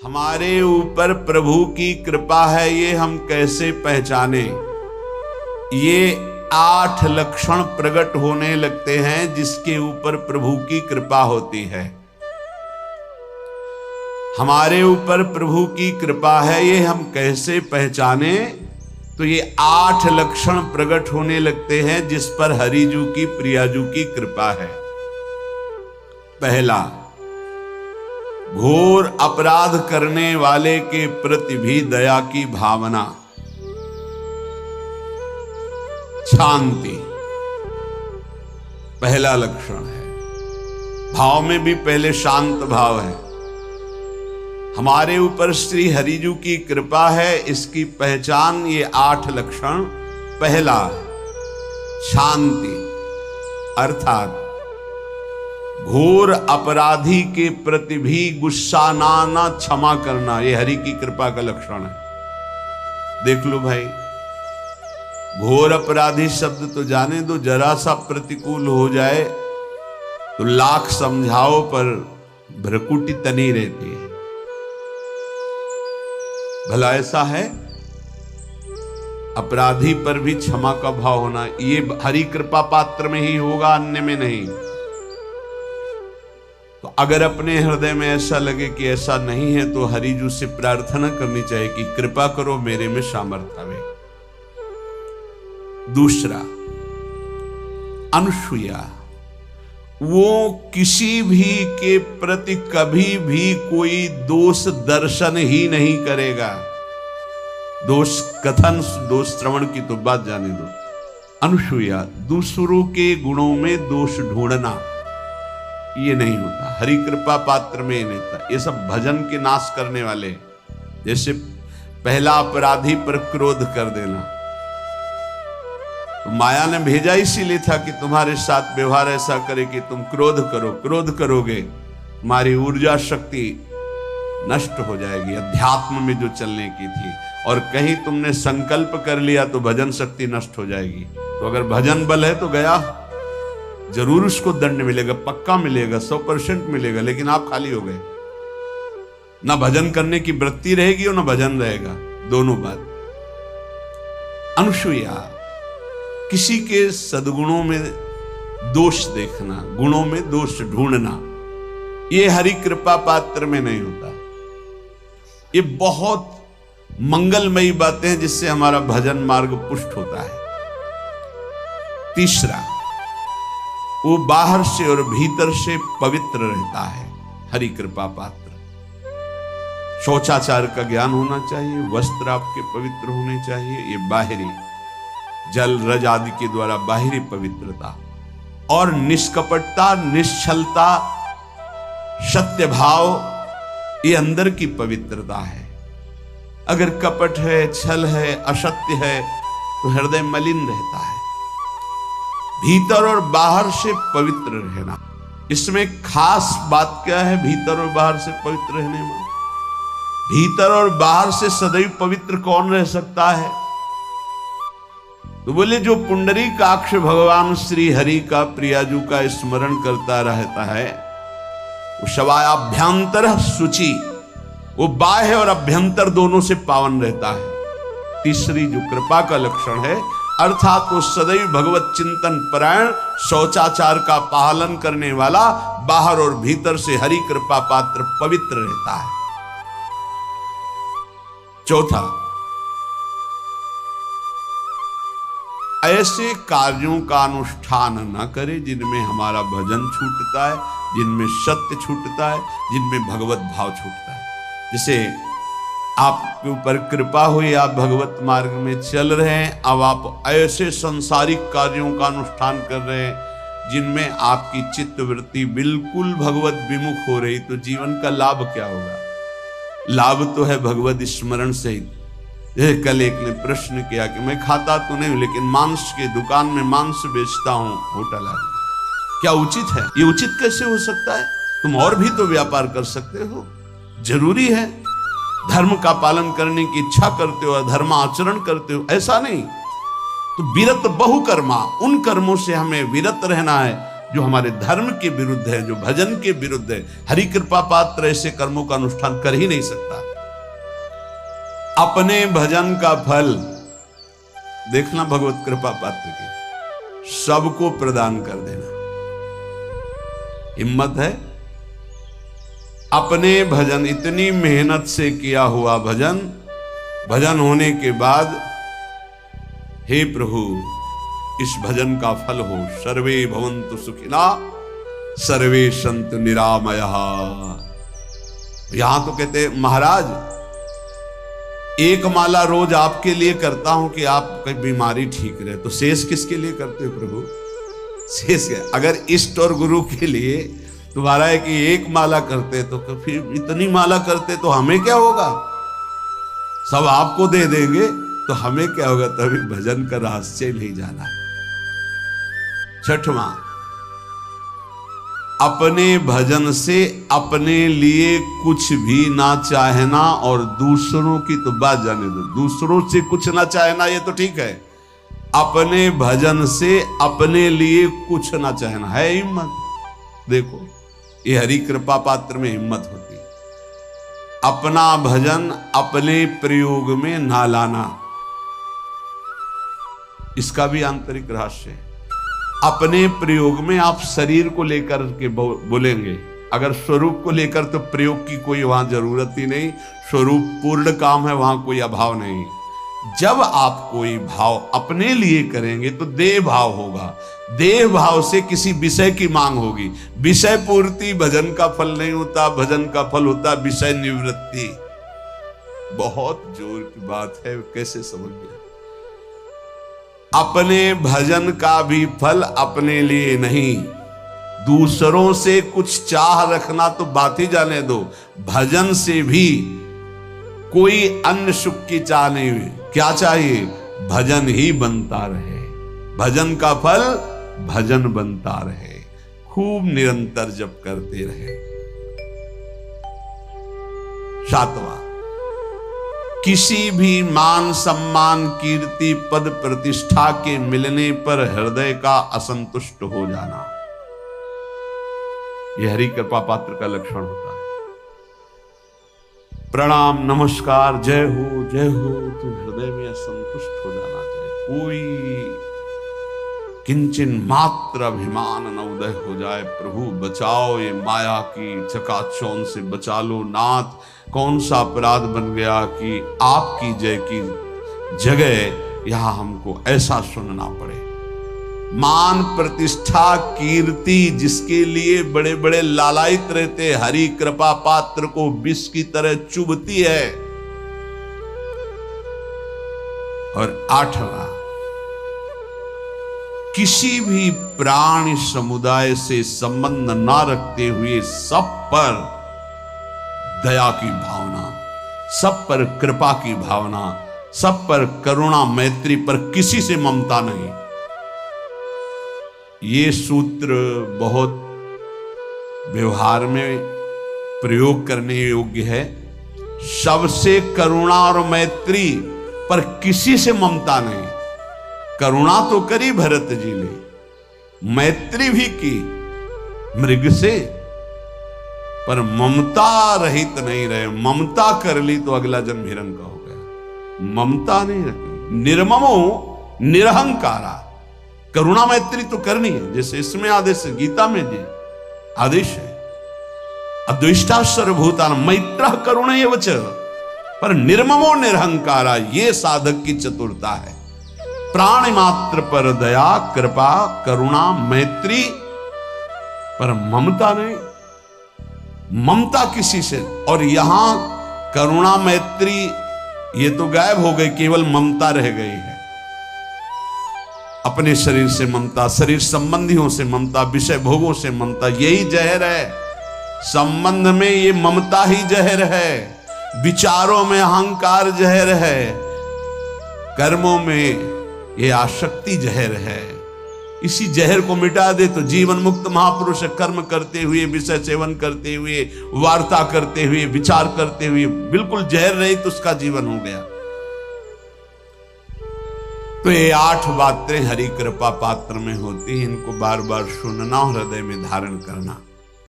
हमारे ऊपर प्रभु की कृपा है, ये हम कैसे पहचाने? ये 8 लक्षण प्रकट होने लगते हैं जिसके ऊपर प्रभु की कृपा होती है। हमारे ऊपर प्रभु की कृपा है, ये हम कैसे पहचाने? तो ये 8 लक्षण प्रकट होने लगते हैं जिस पर हरिजू की प्रियाजू की कृपा है। पहला, घोर अपराध करने वाले के प्रति भी दया की भावना, शांति पहला लक्षण है। भाव में भी पहले शांत भाव है। हमारे ऊपर श्री हरिजू की कृपा है, इसकी पहचान ये 8 लक्षण। पहला, शांति, अर्थात घोर अपराधी के प्रति भी गुस्सा ना क्षमा करना, ये हरि की कृपा का लक्षण है। देख लो भाई, घोर अपराधी शब्द तो जाने दो, जरा सा प्रतिकूल हो जाए तो लाख समझाओ पर भ्रकुटी तनी रहती है। भला ऐसा है? अपराधी पर भी क्षमा का भाव होना, ये हरि कृपा पात्र में ही होगा, अन्य में नहीं। तो अगर अपने हृदय में ऐसा लगे कि ऐसा नहीं है तो हरिजू से प्रार्थना करनी चाहिए कि कृपा करो, मेरे में सामर्थ्य आवे। दूसरा, अनुसूया, वो किसी भी के प्रति कभी भी कोई दोष दर्शन ही नहीं करेगा। दोष कथन, दोष श्रवण की तो बात जाने दो। अनुसूया, दूसरों के गुणों में दोष ढूंढना, ये नहीं होता। हरि कृपा पात्र में ये नहीं होता। ये सब भजन के नाश करने वाले। जैसे पहला अपराधी पर क्रोध कर देना, तो माया ने भेजा इसीलिए था कि तुम्हारे साथ व्यवहार ऐसा करे कि तुम क्रोध करो। क्रोध करोगे तुम्हारी ऊर्जा शक्ति नष्ट हो जाएगी, अध्यात्म में जो चलने की थी। और कहीं तुमने संकल्प कर लिया तो भजन शक्ति नष्ट हो जाएगी। तो अगर भजन बल है तो गया, जरूर उसको दंड मिलेगा, पक्का मिलेगा, 100% मिलेगा, लेकिन आप खाली हो गए। ना भजन करने की वृत्ति रहेगी और ना भजन रहेगा, दोनों बात। अनुसूया, किसी के सद्गुणों में दोष देखना, गुणों में दोष ढूंढना, ये हरि कृपा पात्र में नहीं होता। ये बहुत मंगलमयी बातें हैं जिससे हमारा भजन मार्ग पुष्ट होता है। तीसरा, वो बाहर से और भीतर से पवित्र रहता है, हरि कृपा पात्र। शौचाचार का ज्ञान होना चाहिए, वस्त्र आपके पवित्र होने चाहिए, ये बाहरी जल रज आदि के द्वारा बाहरी पवित्रता। और निष्कपटता, निश्चलता, सत्य भाव, ये अंदर की पवित्रता है। अगर कपट है, छल है, असत्य है तो हृदय मलिन रहता है। भीतर और बाहर से पवित्र रहना, इसमें खास बात क्या है? भीतर और बाहर से पवित्र रहने में, भीतर और बाहर से सदैव पवित्र कौन रह सकता है? तो बोले, जो पुंडरीकाक्ष भगवान श्री हरि का प्रियाजू का स्मरण करता रहता है, वो शवायाभ्यंतर शुचि, वो बाह्य और अभ्यंतर दोनों से पावन रहता है। तीसरी जो कृपा का लक्षण है, अर्थात वो सदैव भगवत चिंतन परायण, शौचाचार का पालन करने वाला, बाहर और भीतर से हरि कृपा पात्र पवित्र रहता है। चौथा, ऐसे कार्यों का अनुष्ठान न करे जिनमें हमारा भजन छूटता है, जिनमें सत्य छूटता है, जिनमें भगवत भाव छूटता है। जैसे आपके ऊपर कृपा हुई, आप भगवत मार्ग में चल रहे हैं, अब आप ऐसे संसारिक कार्यों का अनुष्ठान कर रहे हैं जिनमें आपकी चित्तवृत्ति बिल्कुल भगवत विमुख हो रही, तो जीवन का लाभ क्या होगा? लाभ तो है भगवत स्मरण से ही। कल एक ने प्रश्न किया कि मैं खाता तो नहीं लेकिन मांस के दुकान में मांस बेचता हूं, होटल आदि, क्या उचित है? ये उचित कैसे हो सकता है? तुम और भी तो व्यापार कर सकते हो। जरूरी है धर्म का पालन करने की इच्छा करते हो, धर्म आचरण करते हो, ऐसा नहीं। तो विरत बहुकर्मा, उन कर्मों से हमें विरत रहना है जो हमारे धर्म के विरुद्ध है, जो भजन के विरुद्ध है। हरि कृपा पात्र ऐसे कर्मों का अनुष्ठान कर ही नहीं सकता। अपने भजन का फल देखना भगवत कृपा पात्र की, सबको प्रदान कर देना। हिम्मत है? अपने भजन, इतनी मेहनत से किया हुआ भजन, भजन होने के बाद हे प्रभु इस भजन का फल हो, सर्वे भवन्तु सुखिना सर्वे सन्तु निरामयः। यहां तो कहते महाराज एक माला रोज आपके लिए करता हूं कि आपकी बीमारी ठीक रहे, तो शेष किसके लिए करते हो प्रभु? शेष है अगर इष्ट और गुरु के लिए तुम्हारा है कि एक माला करते तो फिर इतनी माला करते तो हमें क्या होगा? सब आपको दे देंगे तो हमें क्या होगा? तभी भजन का रहस्य नहीं जाना। छठवां, अपने भजन से अपने लिए कुछ भी ना चाहना और दूसरों की तो बात जाने दो, दूसरों से कुछ ना चाहना ये तो ठीक है, अपने भजन से अपने लिए कुछ ना चाहना है हिम्मत। देखो ये हरि कृपा पात्र में हिम्मत होती है। अपना भजन अपने प्रयोग में ना लाना, इसका भी आंतरिक रहस्य है। अपने प्रयोग में आप शरीर को लेकर के बोलेंगे, अगर स्वरूप को लेकर तो प्रयोग की कोई वहां जरूरत ही नहीं, स्वरूप पूर्ण काम है, वहां कोई अभाव नहीं। जब आप कोई भाव अपने लिए करेंगे तो देह भाव होगा, देह भाव से किसी विषय की मांग होगी। विषय पूर्ति भजन का फल नहीं होता, भजन का फल होता विषय निवृत्ति। बहुत जोर की बात है, कैसे समझ गया? अपने भजन का भी फल अपने लिए नहीं, दूसरों से कुछ चाह रखना तो बात ही जाने दो, भजन से भी कोई अन्य सुख की चाह नहीं हुई। क्या चाहिए? भजन ही बनता रहे, भजन का फल भजन बनता रहे, खूब निरंतर जप करते रहे। सातवां, किसी भी मान सम्मान कीर्ति पद प्रतिष्ठा के मिलने पर हृदय का असंतुष्ट हो जाना, यह हरि कृपा पात्र का लक्षण होता है। प्रणाम नमस्कार जय हो तो हृदय में असंतुष्ट हो जाना चाहिए। कोई किंचन मात्र अभिमान न उदय हो जाए। प्रभु बचाओ, ये माया की चकाचौंध से बचा लो नाथ। कौन सा अपराध बन गया कि आपकी जय की जगह यहां हमको ऐसा सुनना पड़े। मान प्रतिष्ठा कीर्ति जिसके लिए बड़े बड़े लालायित रहते, हरि कृपा पात्र को विष की तरह चुभती है। और आठवां, किसी भी प्राणी समुदाय से संबंध ना रखते हुए सब पर दया की भावना, सब पर कृपा की भावना, सब पर करुणा मैत्री पर किसी से ममता नहीं। ये सूत्र बहुत व्यवहार में प्रयोग करने योग्य है। सबसे करुणा और मैत्री पर किसी से ममता नहीं। करुणा तो करी भरत जी ने, मैत्री भी की मृग से, पर ममता रहित नहीं रहे। ममता कर ली तो अगला जन्म हिरण्य का हो गया। ममता नहीं रखनी, निर्ममो निरहंकारा। करुणा मैत्री तो करनी है, जैसे इसमें आदेश है, गीता में जी आदेश है, अद्वेष्टा सर्वभूतानां मैत्रः करुणैव च, पर निर्ममो निरहंकारा, ये साधक की चतुरता है। प्राणी मात्र पर दया कृपा करुणा मैत्री, पर ममता नहीं। ममता किसी से, और यहां करुणा मैत्री ये तो गायब हो गई, केवल ममता रह गई है। अपने शरीर से ममता, शरीर संबंधियों से ममता, विषय भोगों से ममता, यही जहर है। संबंध में ये ममता ही जहर है, विचारों में अहंकार जहर है, कर्मों में ये आसक्ति जहर है। इसी जहर को मिटा दे तो जीवन मुक्त महापुरुष कर्म करते हुए, विषय सेवन करते हुए, वार्ता करते हुए, विचार करते हुए, बिल्कुल जहर रहित उसका जीवन हो गया। तो ये 8 बातें हरि कृपा पात्र में होती हैं, इनको बार बार सुनना और हृदय में धारण करना।